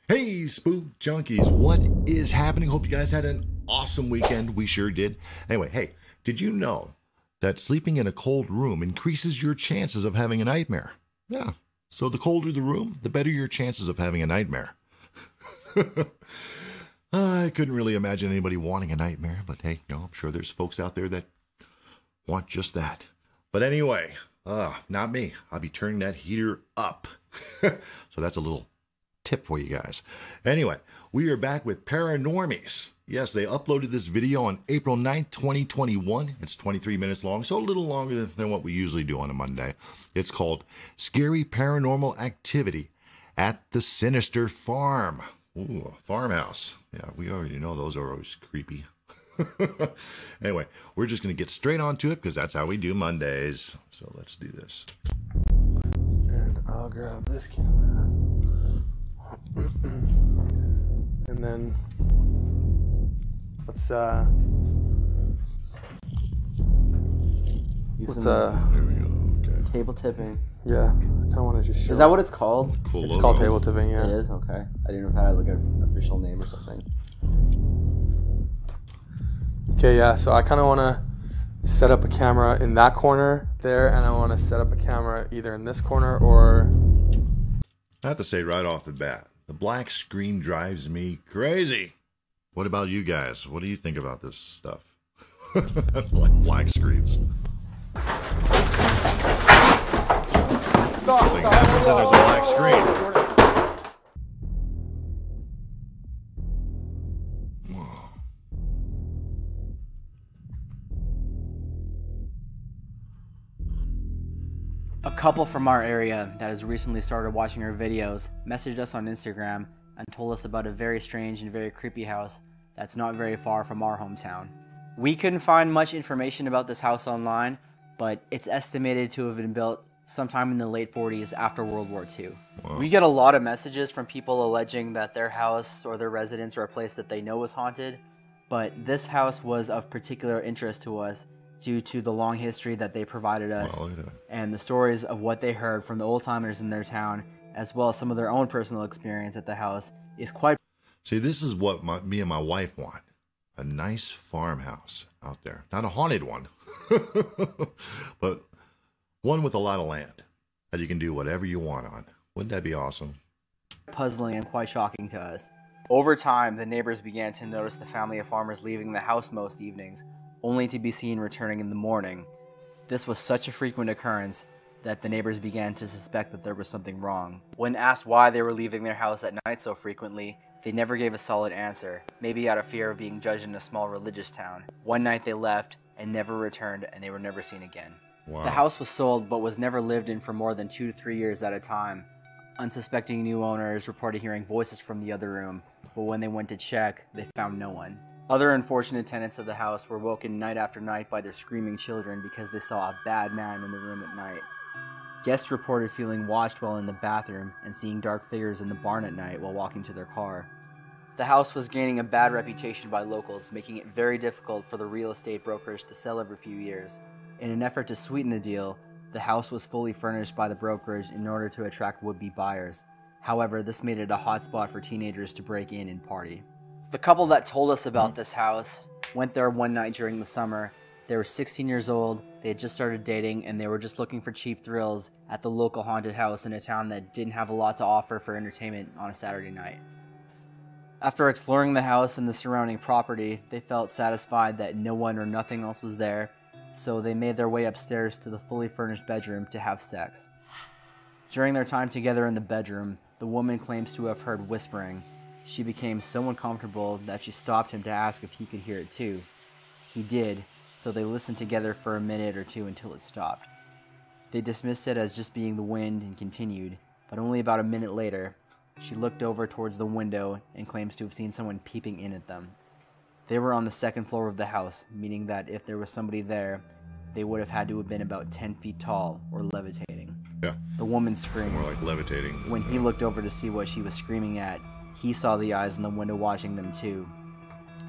Hey, Spook Junkies, what is happening? Hope you guys had an awesome weekend. We sure did. Anyway, hey, did you know that sleeping in a cold room increases your chances of having a nightmare? Yeah, so the colder the room, the better your chances of having a nightmare. I couldn't really imagine anybody wanting a nightmare, but hey, you know, I'm sure there's folks out there that want just that. But anyway, not me. I'll be turning that heater up. So that's a little tip for you guys. Anyway, we are back with Paranormies. Yes, they uploaded this video on April 9th, 2021. It's 23 minutes long, so a little longer than what we usually do on a Monday. It's called Scary Paranormal Activity at the Sinister Farm. Ooh, a farmhouse. Yeah, we already know those are always creepy. Anyway, we're just going to get straight on to it because that's how we do Mondays. So let's do this. And I'll grab this camera. And then let's There we go. Okay. Table tipping. yeah, I kind of want to just show. Is that what it's called? Cool It's logo. called table tipping, yeah. It is? Okay. I didn't know if I had like an official name or something. Okay, yeah, so I kind of want to set up a camera in that corner there, and I want to set up a camera either in this corner or... I have to say right off the bat, the black screen drives me crazy. What about you guys? What do you think about this stuff? Like black screens. Nothing happens and there's a black screen. Whoa. A couple from our area that has recently started watching our videos messaged us on Instagram and told us about a very strange and very creepy house that's not very far from our hometown. We couldn't find much information about this house online, but it's estimated to have been built sometime in the late 40s after World War II. Wow. We get a lot of messages from people alleging that their house or their residence or a place that they know is haunted, but this house was of particular interest to us due to the long history that they provided us and the stories of what they heard from the old-timers in their town, as well as some of their own personal experience at the house, is quite... See, this is what me and my wife want. A nice farmhouse out there. Not a haunted one, but one with a lot of land that you can do whatever you want on. Wouldn't that be awesome? puzzling and quite shocking to us. Over time, the neighbors began to notice the family of farmers leaving the house most evenings, only to be seen returning in the morning. This was such a frequent occurrence that the neighbors began to suspect that there was something wrong. When asked why they were leaving their house at night so frequently, they never gave a solid answer, maybe out of fear of being judged in a small religious town. One night they left and never returned, and they were never seen again. Wow. The house was sold but was never lived in for more than 2 to 3 years at a time. Unsuspecting new owners reported hearing voices from the other room, but when they went to check, they found no one. Other unfortunate tenants of the house were woken night after night by their screaming children because they saw a bad man in the room at night. Guests reported feeling watched while in the bathroom and seeing dark figures in the barn at night while walking to their car. The house was gaining a bad reputation by locals, making it very difficult for the real estate brokers to sell every few years. In an effort to sweeten the deal, the house was fully furnished by the brokerage in order to attract would-be buyers. However, this made it a hot spot for teenagers to break in and party. The couple that told us about this house went there one night during the summer. They were 16 years old, they had just started dating, and they were just looking for cheap thrills at the local haunted house in a town that didn't have a lot to offer for entertainment on a Saturday night. After exploring the house and the surrounding property, they felt satisfied that no one or nothing else was there, so they made their way upstairs to the fully furnished bedroom to have sex. During their time together in the bedroom, the woman claims to have heard whispering. She became so uncomfortable that she stopped him to ask if he could hear it too. He did, so they listened together for a minute or two until it stopped. They dismissed it as just being the wind and continued, but only about a minute later, She looked over towards the window and claims to have seen someone peeping in at them. They were on the second floor of the house, meaning that if there was somebody there, they would have had to have been about 10 feet tall or levitating. Yeah. The woman screamed. More like levitating. When he looked over to see what she was screaming at, he saw the eyes in the window watching them too.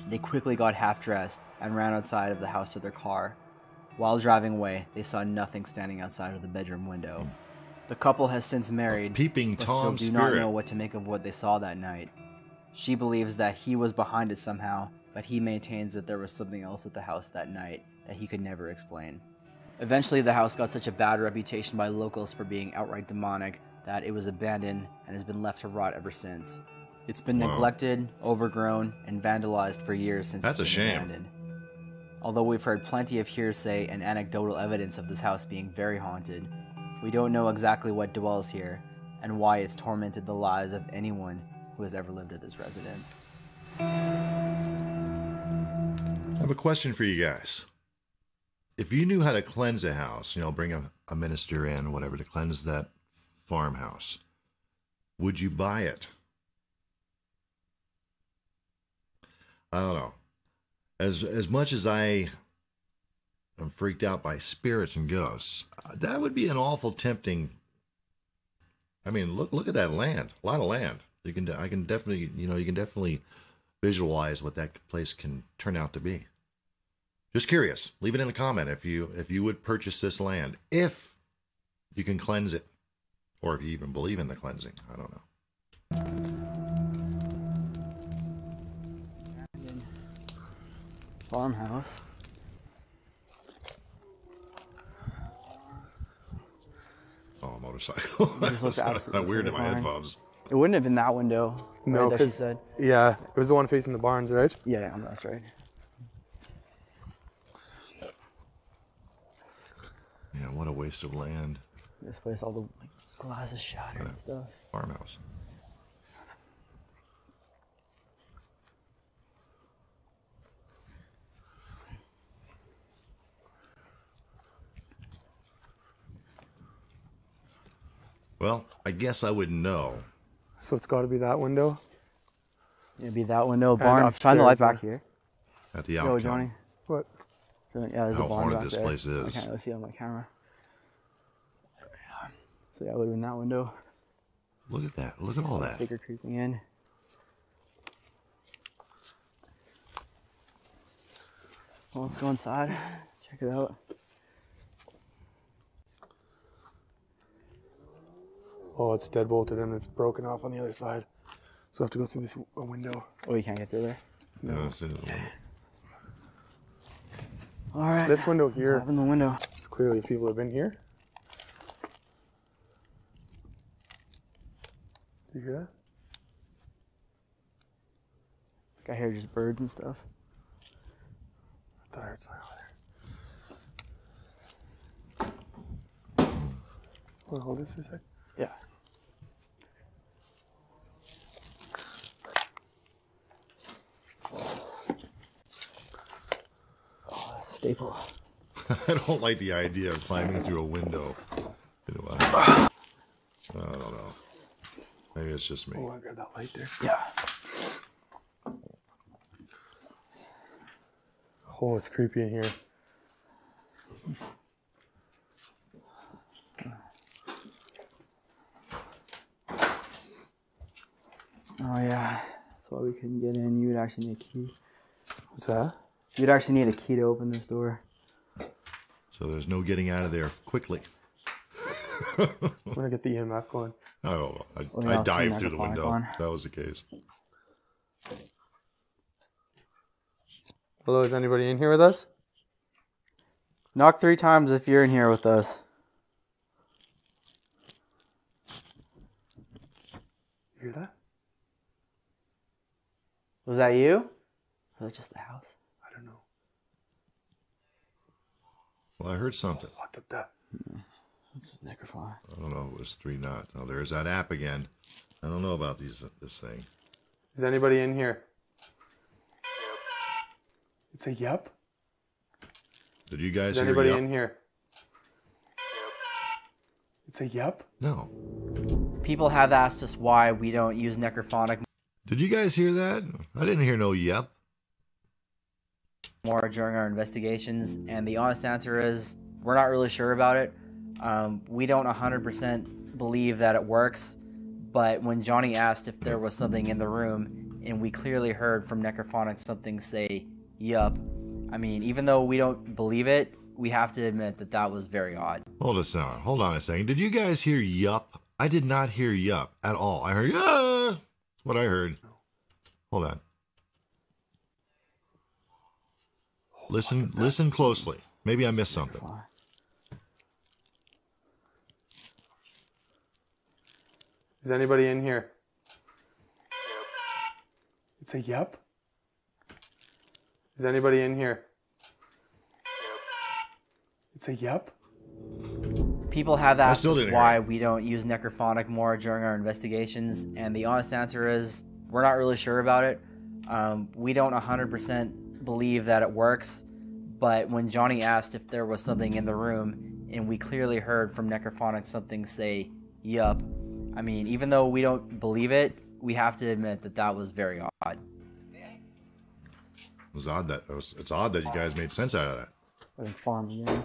They quickly got half-dressed and ran outside of the house to their car. While driving away, they saw nothing standing outside of the bedroom window. The couple has since married, Peeping but Tom still do not spirit. know what to make of what they saw that night. She believes that he was behind it somehow, but he maintains that there was something else at the house that night that he could never explain. Eventually, the house got such a bad reputation by locals for being outright demonic that it was abandoned and has been left to rot ever since. It's been neglected, overgrown, and vandalized for years since That's it's a been shame. abandoned. Although we've heard plenty of hearsay and anecdotal evidence of this house being very haunted, we don't know exactly what dwells here and why it's tormented the lives of anyone who has ever lived at this residence. I have a question for you guys. If you knew how to cleanse a house, bring a minister in, whatever, to cleanse that farmhouse, would you buy it? I don't know. As much as I am freaked out by spirits and ghosts, that would be an awful tempting. I mean, look at that land. A lot of land. I can definitely visualize what that place can turn out to be. Just curious. Leave it in a comment if you would purchase this land, if you can cleanse it, or if you even believe in the cleansing. I don't know. Farmhouse. Oh, a motorcycle. That's not weird in my headphones. It wouldn't have been that window. No, right, that she because said. yeah, it was the one facing the barns, right? Yeah, that's right. Yeah, what a waste of land. This place, all the glass is shattered and stuff. Farmhouse. Well, I guess I would know. So it's got to be that window. It'd be that window, barn. Shine the upstairs, light back here. At the Yo, outcome. Johnny. What? Yeah, there's How a barn haunted back this there. place is. I can't really see it on my camera. So yeah, it would have been that window. Look at that. Look at all that. Figure creeping in. Well, let's go inside. Check it out. Oh, it's dead bolted and it's broken off on the other side. So I have to go through this window. Oh, you can't get through there? No, it's in the window. All right. This window here, Open the window. it's clearly people have been here. Do you hear that? I hear just birds and stuff. I thought I heard something over there. Want to hold this for a sec? Yeah. Oh, staple. I don't like the idea of climbing through a window. I don't know. Maybe it's just me. Oh, I grabbed that light there. Yeah. Oh, it's creepy in here. Oh yeah. That's why we couldn't get in. You would actually need a key. What's that? You'd actually need a key to open this door. So there's no getting out of there quickly. I'm gonna get the EMF going. I don't know. Well, yeah, I I'll dived turn through the that window. on. That was the case. Hello, is anybody in here with us? Knock 3 times if you're in here with us. You hear that? Was that you? Or was that just the house? I don't know. Well, I heard something. What the duck? That's a necrophile. I don't know. It was 3 knots. Oh, there's that app again. I don't know about this thing. Is anybody in here? It's a yep. Did you guys Is hear anybody yep? in here? It's a yep. No. People have asked us why we don't use necrophonic Did you guys hear that? I didn't hear no yep. more during our investigations, and the honest answer is we're not really sure about it. We don't 100% believe that it works, but when Johnny asked if there was something in the room, and we clearly heard from necrophonic something say, yup, I mean, even though we don't believe it, we have to admit that that was very odd. Hold on a second. Did you guys hear yup? I did not hear yup at all. I heard yeah. That's what I heard. Hold on. Listen closely. Maybe I missed something. Is anybody in here? It's a yep. Is anybody in here? It's a yep. People have asked still us didn't why hear we don't use necrophonic more during our investigations, and the honest answer is we're not really sure about it. We don't 100% believe that it works, but when Johnny asked if there was something in the room, and we clearly heard from necrophonic something say, yup, I mean, even though we don't believe it, we have to admit that that was very odd. It's odd that you guys made sense out of that. I think farm again.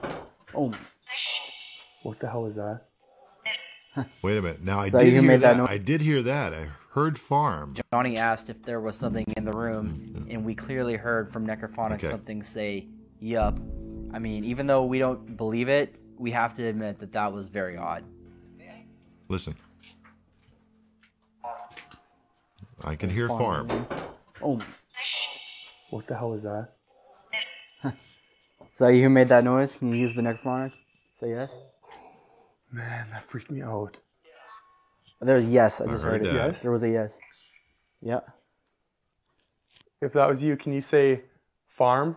Oh, What the hell was that? Wait a minute. Now I So did you hear made that that. noise? I did hear that. I heard farm. Johnny asked if there was something in the room, and we clearly heard from necrophonic Okay. something say, yup. I mean, even though we don't believe it, we have to admit that that was very odd. Listen. I can hear farm. oh. What the hell was that? So you who made that noise? Can you use the necrophonic? Say yes. Man, that freaked me out. There was yes. I just heard heard it. that. Yes? There was a yes. Yeah. If that was you, can you say farm?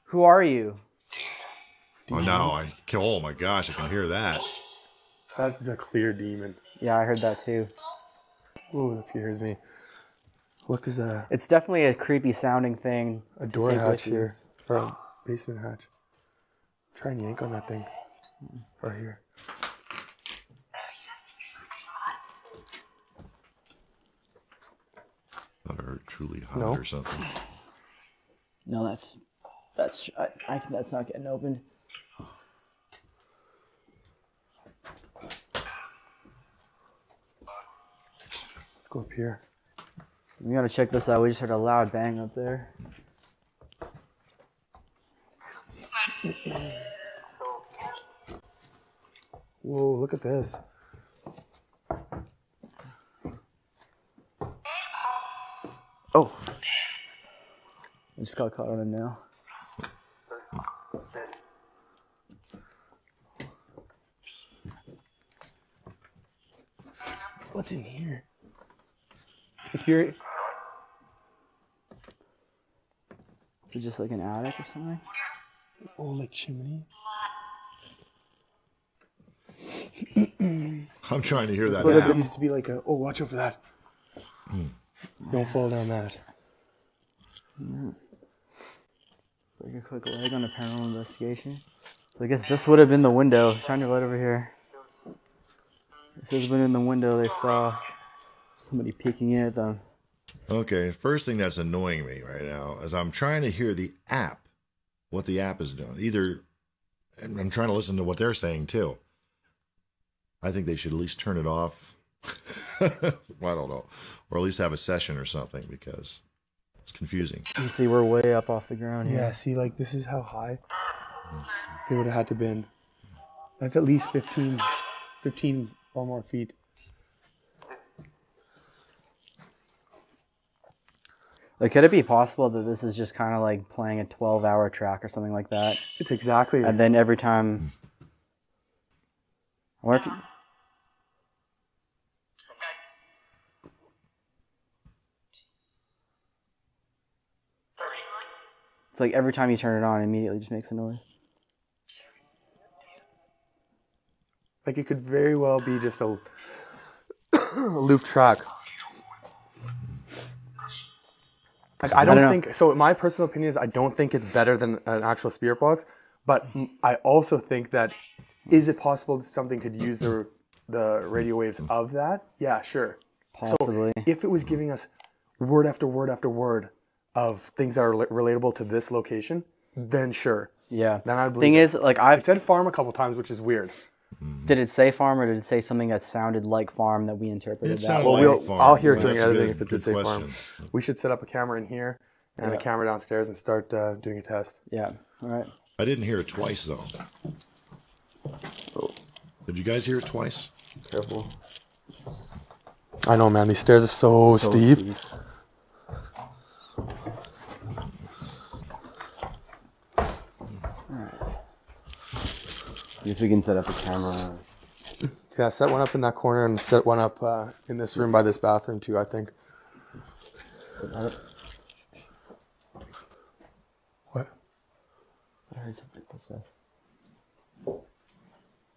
Who are you? Oh no! Oh my gosh! I can hear that. That's a clear demon. Yeah, I heard that too. Ooh, that scares me. Look, there's a It's definitely a creepy sounding thing. door take hatch with you. here. Or a basement hatch. Try and yank on that thing. Right here. Thought I heard truly hot No. or something. No, that's that's not getting opened. Let's go up here. We gotta check this out. We just heard a loud bang up there. Whoa, look at this. Oh. I just got caught on a nail. What's in here? If you're Is it just like an attic or something? like chimney. I'm trying to hear that But it now. used to be like a. Oh, watch out for that. Don't fall down that. Break a quick leg on a paranormal investigation. So I guess this would have been the window. Shine your light over here. This has been in the window. They saw somebody peeking in at them. Okay, first thing that's annoying me right now is I'm trying to hear the app, what the app is doing. And I'm trying to listen to what they're saying too. I think they should at least turn it off. I don't know. Or at least have a session or something because it's confusing. You can see we're way up off the ground here. Yeah, see, like this is how high they would have had to been. That's at least 15 or more feet. Like, could it be possible that this is just kind of like playing a 12-hour track or something like that? It's exactly. And then every time... I wonder if you... It's like every time you turn it on, it immediately just makes a noise. Like it could very well be just a loop track. Like, I don't think so. My personal opinion is I don't think it's better than an actual spirit box, but I also think that is it possible that something could use the radio waves of that? Yeah, sure. Possibly. So if it was giving us word after word after word of things that are relatable to this location, then sure. Yeah. Then I believe. Thing is, like it said farm a couple times, which is weird. Did it say farm or did it say something that sounded like farm that we interpreted It that? sounded Well, like farm. I'll hear it Well, during that's a editing good- if it good did say question. farm. We should set up a camera in here and a camera downstairs and start doing a test. Yeah. All right. I didn't hear it twice though. Did you guys hear it twice? Careful. I know, man. These stairs are so steep. I guess we can set up a camera. Yeah, set one up in that corner and set one up in this room by this bathroom too, I think. What? I heard something footsteps.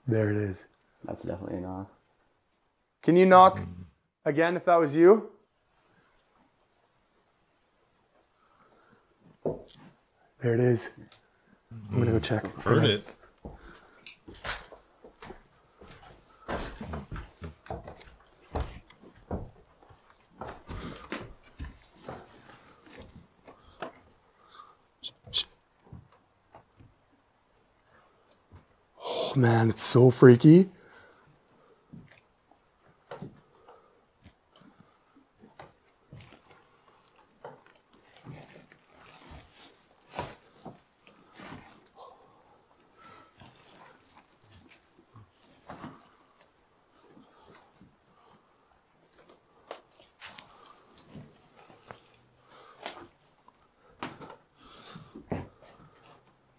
There it is. That's definitely a knock. Can you knock again if that was you? There it is. I'm gonna go check. Heard it. Oh man, it's so freaky.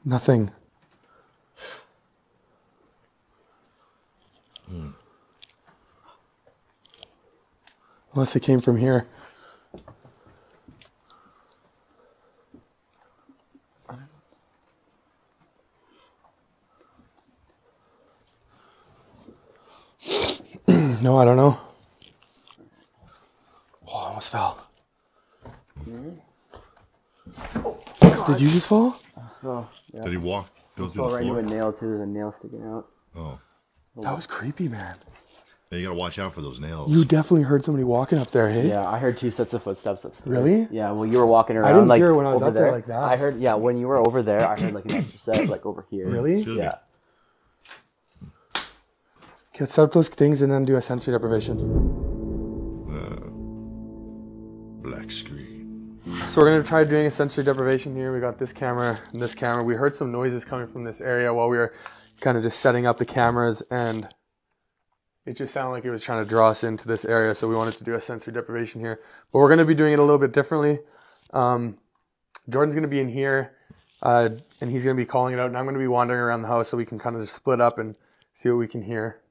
Nothing. Unless it came from here. No, I don't know. Oh, I almost fell. Did you just fall? So, yeah. Did he walk? Go through Fell the right into floor? a nail too. There's a nail sticking out. Oh, That was creepy, man. yeah, you gotta watch out for those nails. You definitely heard somebody walking up there, hey? Yeah, I heard 2 sets of footsteps upstairs. Really? Yeah, well, you were walking around. didn't like, hear it when I was over up there like that. I heard, yeah, when you were over there, I heard like an extra set, like over here. Really? Should Yeah. Okay, let's set up those things and then do a sensory deprivation. Black screen. So we're gonna try doing a sensory deprivation here. We got this camera and this camera. We heard some noises coming from this area while we were kind of just setting up the cameras, and it just sounded like it was trying to draw us into this area. So we wanted to do a sensory deprivation here, but we're gonna be doing it a little bit differently. Jordan's gonna be in here, and he's gonna be calling it out, and I'm gonna be wandering around the house so we can kind of just split up and see what we can hear.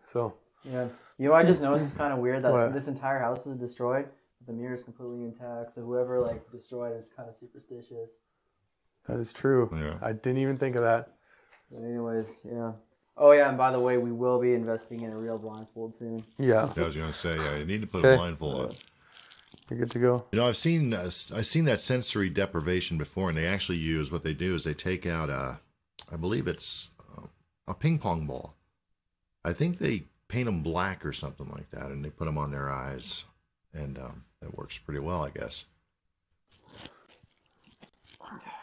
So Yeah. You know, I just noticed it's kind of weird that What? this entire house is destroyed. The mirror is completely intact. So whoever like destroyed it is kind of superstitious. that is true. Yeah. I didn't even think of that. But anyways, yeah. Oh yeah, and by the way, we will be investing in a real blindfold soon. Yeah, Yeah, I was gonna say, yeah, you need to put Okay. a blindfold on. you're good to go. You know, I've seen that sensory deprivation before, and they actually use what they do is they take out I believe it's a ping pong ball. I think they paint them black or something like that, and they put them on their eyes, and it works pretty well, I guess.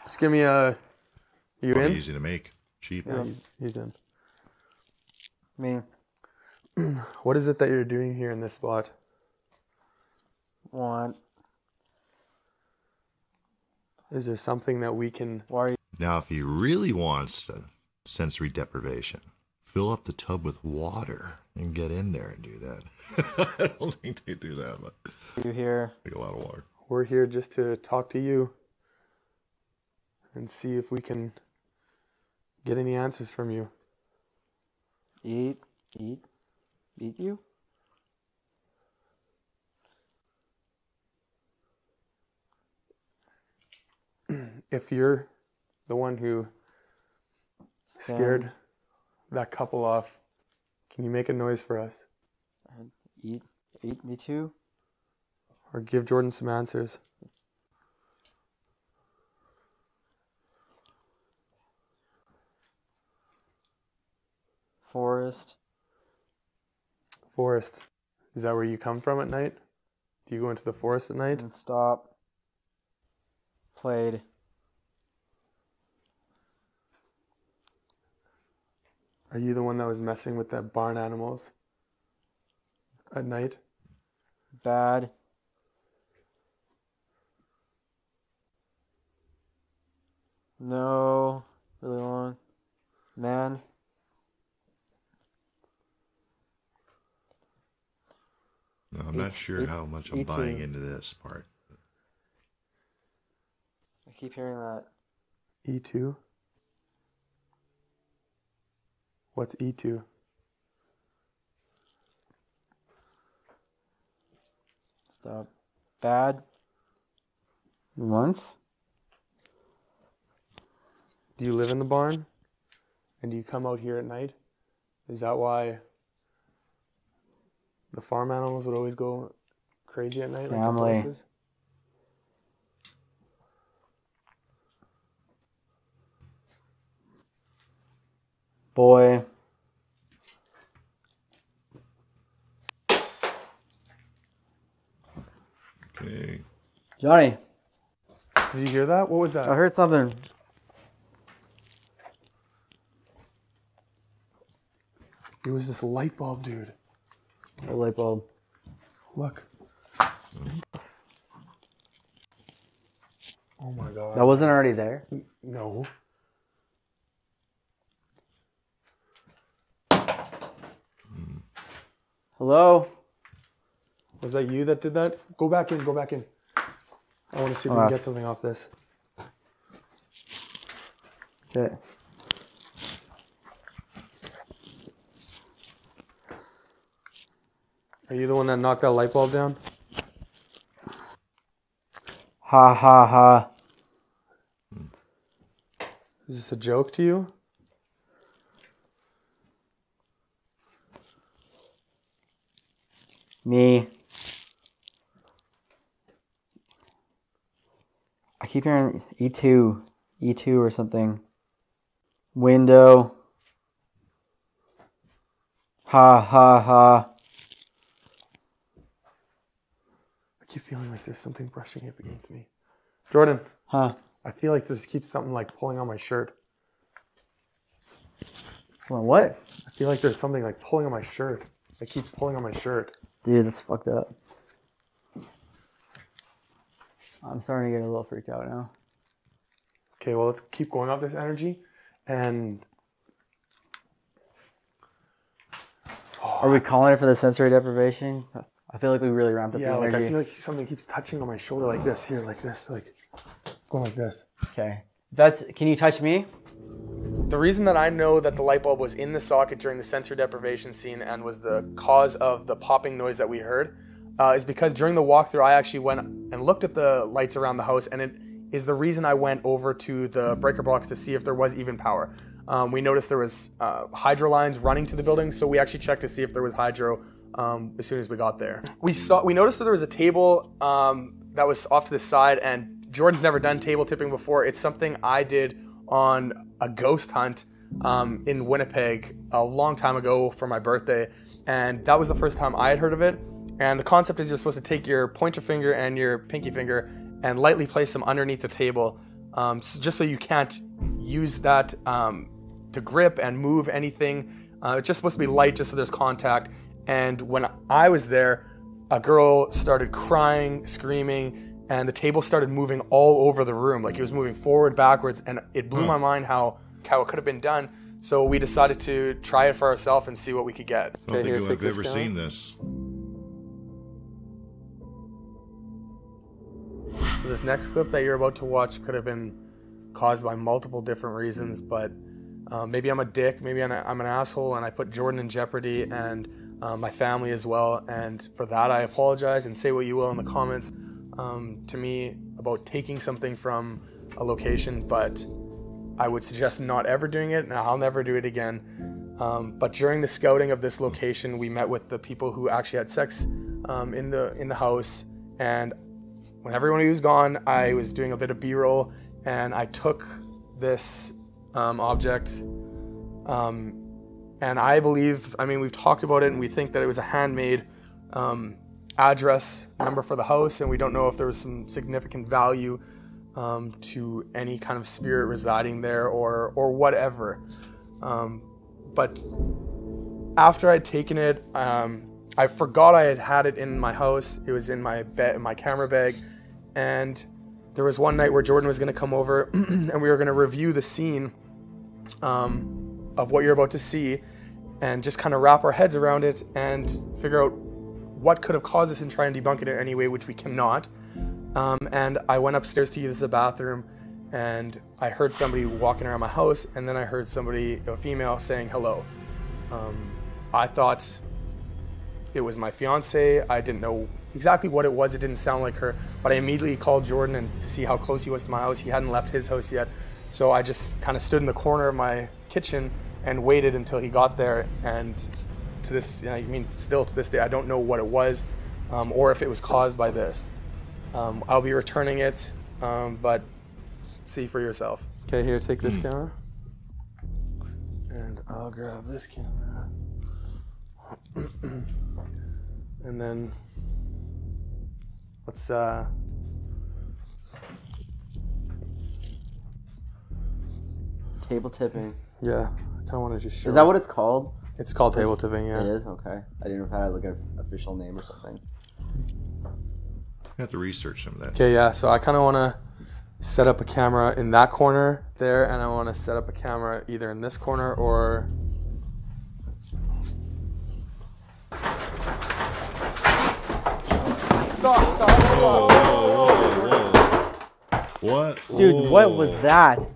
Just give me a. You Pretty in? easy to make, cheap. Yeah, he's in. Me. What is it that you're doing here in this spot? What? Is there something that we can? Why are you? Now, if he really wants the sensory deprivation, fill up the tub with water and get in there and do that. I don't think they do that, but You here? take a lot of water. We're here just to talk to you and see if we can get any answers from you. Eat you? If you're the one who scared that couple off, can you make a noise for us Eat me too? or give Jordan some answers? Forest. Forest. Is that where you come from at night? Do you go into the forest at night? And stop. Played. Are you the one that was messing with the barn animals at night? Bad. No. Really long. Man. No, I'm not sure how much I'm buying into this part. I keep hearing that. E2? What's E2? Stop. Bad. Once. Do you live in the barn? And do you come out here at night? Is that why the farm animals would always go crazy at night? Family. Like the horses? Boy. Okay. Johnny. Did you hear that? What was that? I heard something. It was this light bulb, dude. A light bulb. Look. Oh my god. That wasn't already there? No. Hello? Was that you that did that? Go back in, go back in. I want to see if we can get something off this. Okay. Are you the one that knocked that light bulb down? Ha ha ha. Is this a joke to you? Me. I keep hearing E2. E2 or something. Window. Ha ha ha. I keep feeling like there's something brushing up against me. Jordan. Huh. I feel like this keeps something like pulling on my shirt. Well, what? I feel like there's something like pulling on my shirt. It keeps pulling on my shirt. Dude, that's fucked up. I'm starting to get a little freaked out now. Okay, well, let's keep going off this energy. And Are we calling it for the sensory deprivation? I feel like we really ramped up yeah, the like energy. I feel like something keeps touching on my shoulder like this, here, like this, like going like this. Okay. Can you touch me? The reason that I know that the light bulb was in the socket during the sensory deprivation scene and was the cause of the popping noise that we heard is because during the walkthrough, I actually went and looked at the lights around the house, and it is the reason I went over to the breaker box to see if there was even power. We noticed there was hydro lines running to the building, so we actually checked to see if there was hydro as soon as we got there. We noticed that there was a table that was off to the side, and Jordan's never done table tipping before. It's something I did on a ghost hunt in Winnipeg a long time ago for my birthday, and that was the first time I had heard of it. And the concept is you're supposed to take your pointer finger and your pinky finger and lightly place them underneath the table, just so you can't use that to grip and move anything. It's just supposed to be light, just so there's contact. And when I was there, a girl started crying, screaming, and the table started moving all over the room. Like it was moving forward, backwards, and it blew my mind how it could have been done. So we decided to try it for ourselves and see what we could get. I don't think I've ever seen this. So this next clip that you're about to watch could have been caused by multiple different reasons, but maybe I'm a dick, maybe I'm an asshole, and I put Jordan in jeopardy and my family as well. And for that, I apologize, and say what you will in the comments to me about taking something from a location, but I would suggest not ever doing it, and I'll never do it again. But during the scouting of this location, we met with the people who actually had sex in the house, and when everyone was gone, I was doing a bit of B-roll, and I took this object, and And I believe, I mean, we've talked about it and we think that it was a handmade address number for the house, and we don't know if there was some significant value to any kind of spirit residing there or whatever. But after I'd taken it, I forgot I had it in my house. It was in my camera bag, and there was one night where Jordan was going to come over and we were going to review the scene of what you're about to see and just kind of wrap our heads around it and figure out what could have caused this and try and debunk it in any way, which we cannot. And I went upstairs to use the bathroom, and I heard somebody walking around my house, and then I heard somebody, a female, saying hello. I thought it was my fiance. I didn't know exactly what it was. It didn't sound like her, but I immediately called Jordan and to see how close he was to my house. He hadn't left his house yet. So I just kind of stood in the corner of my kitchen and waited until he got there. And to this, I mean, still to this day, I don't know what it was or if it was caused by this. I'll be returning it, but see for yourself. Okay, here, take this camera. And I'll grab this camera. And then let's Table tipping. yeah, I kind of want to just show. Is that what it's called? It's called table tipping, yeah. It is? Okay. I didn't know if it had like an official name or something. I have to research some of that. Okay, yeah, so I kind of want to set up a camera in that corner there, and I want to set up a camera either in this corner or... Stop. Whoa. What? Dude, what was that?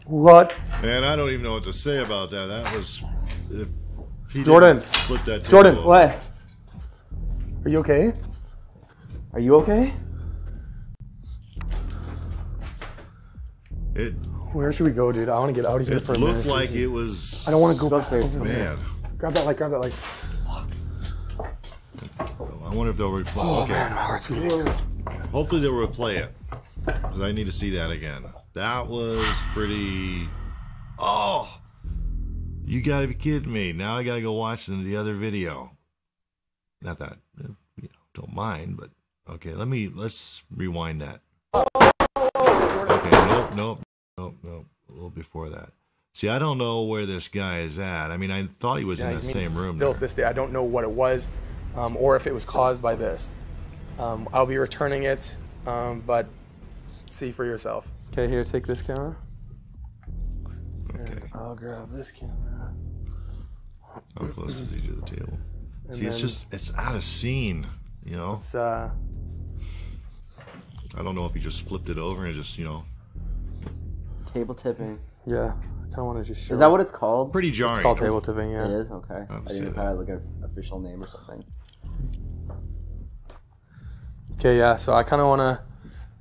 What? Man, I don't even know what to say about that. That was... If he Jordan. Flip that table Jordan. over. What? Are you okay? Are you okay? It Where should we go, dude? I want to get out of here for a minute. looked like it was... I don't want to go Go upstairs. over there. Man, Grab that light. I wonder if they'll replay. Oh, Okay, man, my heart's beating. hopefully they'll replay it, because I need to see that again. That was pretty... Oh! You gotta be kidding me. Now I gotta go watch the other video. Not that, don't mind, but... Okay, let's rewind that. Okay, nope. A little before that. See, I don't know where this guy is at. I mean, I thought he was in that same room Still there. to this day, I don't know what it was or if it was caused by this. I'll be returning it, but see for yourself. Okay, here, take this camera. Okay. And I'll grab this camera. How close is he to the table? And See, then it's out of scene, you know? It's, I don't know if he just flipped it over and just, Table tipping. yeah, I kind of want to just show. Is that what it's called? pretty jarring. It's called table tipping, It yeah. is? Okay. I I'll didn't say know if it that. had like an official name or something. Okay, yeah, so I kind of want to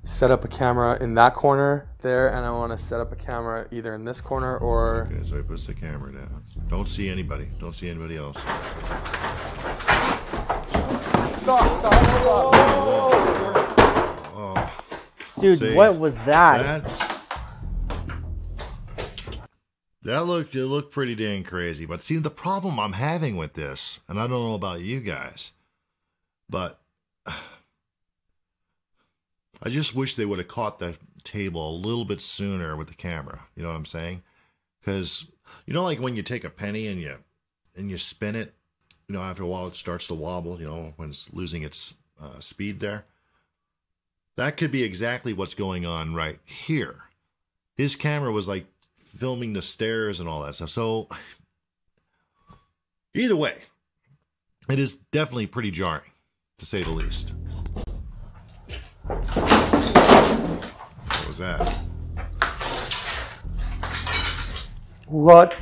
set up a camera in that corner there, and I want to set up a camera either in this corner or... Okay, so he puts the camera down. Don't see anybody. Don't see anybody else. Stop. Oh, Dude, See, what was that? it looked pretty dang crazy. But see, the problem I'm having with this, and I don't know about you guys, but I just wish they would have caught the table a little bit sooner with the camera. You know what I'm saying? Because like when you take a penny and you spin it, after a while it starts to wobble. When it's losing its speed there. That could be exactly what's going on right here. His camera was like filming the stairs and all that stuff. So either way, it is definitely pretty jarring, to say the least. What was that? What?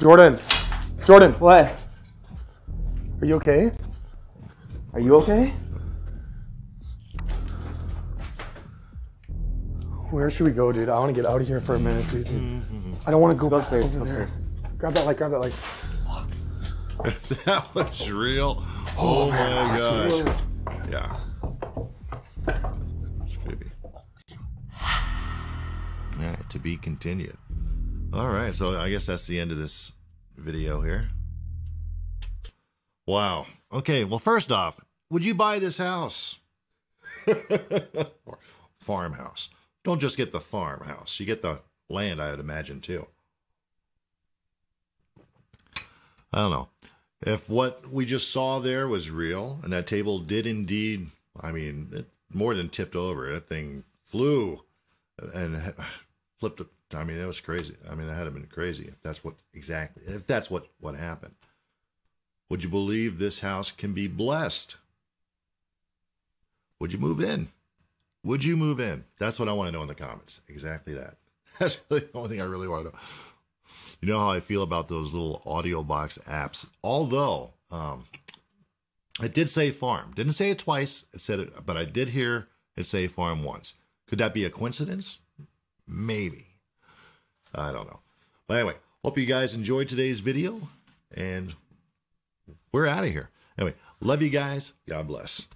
Jordan. What? Are you okay? Are you okay? Where should we go, dude? I want to get out of here for a minute, dude. I don't want to go Go upstairs. over Go there. upstairs. Grab that light. That was real. Oh my gosh. Yeah. It's creepy. Yeah, to be continued. All right, so I guess that's the end of this video here. Wow. Okay, well, first off, would you buy this house? Or farmhouse. Don't just get the farmhouse. You get the land, I would imagine, too. I don't know. If what we just saw there was real, and that table did indeed, I mean, it more than tipped over. That thing flew and flipped. I mean, it was crazy. I mean, it had to have been crazy if that's what happened. Would you believe this house can be blessed? Would you move in? Would you move in? That's what I want to know in the comments. Exactly that. That's really the only thing I really want to know. You know how I feel about those little audio box apps. Although, it did say farm. Didn't say it twice. It said it, but I did hear it say farm once. Could that be a coincidence? Maybe. I don't know. But anyway, hope you guys enjoyed today's video. And we're out of here. Anyway, love you guys. God bless.